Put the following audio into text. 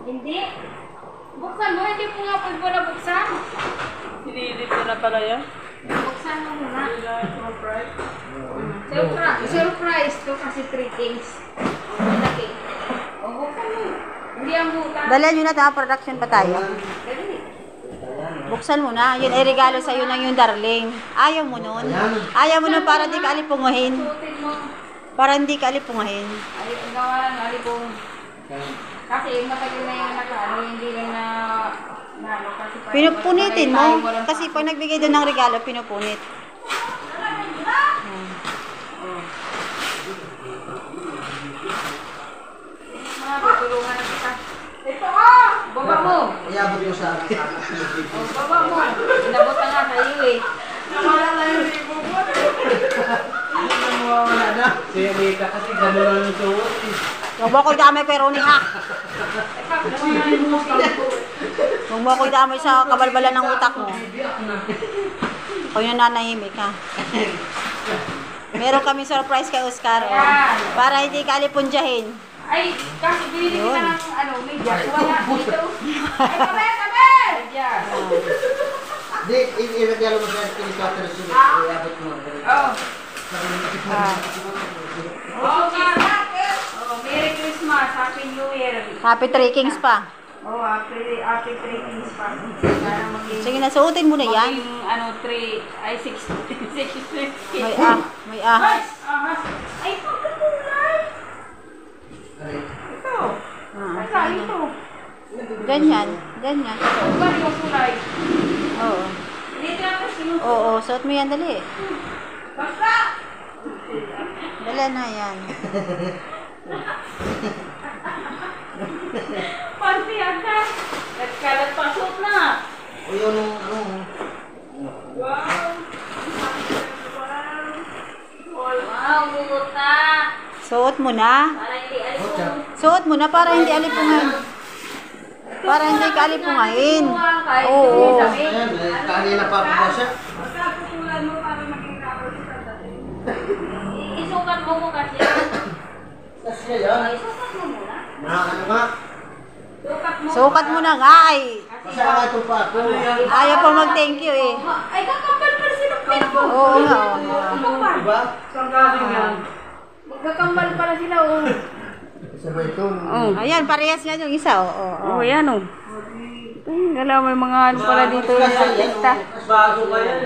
Hindi. Buksan mo, hindi po nga pag wala buksan. Sinilip ko na pala yan. Buksan mo muna. Surprise to kasi 3 things. Malaki. O, buksan mo. Hindi ang buka. Dala nyo na ito, production pa tayo. Dali. Buksan mo na. Yun ay regalo sa'yo ng yung darling. Ayaw mo nun. Ayaw mo nun para hindi ka alipunguhin. Suotin mo. Para hindi ka alipunguhin. Ay, ang gawa lang, alipong. Kasi matagal na yung nakaano, hindi lang na ano, kasi parang Pinupunitin tayo, mo. walang Kasi pag nagbigay doon ng regalo, pinupunit. mga tutulungan na kita. Ito ah! Baba mo! Iabot mo sa akin. O, baba mo! Inabot na nga sa iyo eh. Nawala na yung ribo mo. Nawawala na. Si Rita kasi gano'n lang yung suot eh. Huwag mo ako'y damay kay Ronnie ha. Huwag mo ako'y damay sa kabalbalan ng utak mo. Ako yung nanahimik ha. Meron kami surprise kay Oscar. Oh, para hindi ka alipunjahin. Ay, kasi binili kita Yun. ng ano, media. Wala dito. Ay, tabi! Tabi! Media. Di, i-regalo mo sa kinikwater suot. Iabot mo. Oh. Ah. Oh, oh, Merry Christmas. Happy New Year. Happy Three Kings pa. Oh, happy 3 things pa. Sana maging... Sige na, suotin mo na yan. Maging, ano, 3, ay, 6. May ahas. Ahas. Ay, pagkakulay. Ito. Ay, saan ito? Ganyan. Ganyan. Ba yung kulay? Oo. Dito ako sinusunod. Oo, suot mo yan, dali. Basta! Dali na yan. Panti agad. Nagkalat pa suot na. O yun yung ano. Wow. Wow, buta. Suot mo na. Para hindi alipong. Suot mo na para hindi alipungan. Para hindi ka alipungahin. Oo. Ayan, kanina pa ako ba siya? Pagkakukulan mo para maging kapal sa dating. Isukat mo mo kasi. Kasi yan. Isukat mo muna. Ano nga? Sukat mo. Sukat mo na nga ay. Masama ito pa ako. Ayaw pa mag-thank you eh. Ay, kakapal pa rin sinupin mo. Oo nga. Oo. Kakapal. Diba? Saan galing yan? Magkakambal pala sila, oh. Isa ba ito? Ayan, parehas yan yung isa. Oo. Oh, yan, oh. Alam mo yung mga ano pala dito yung artista. Bago ba yan?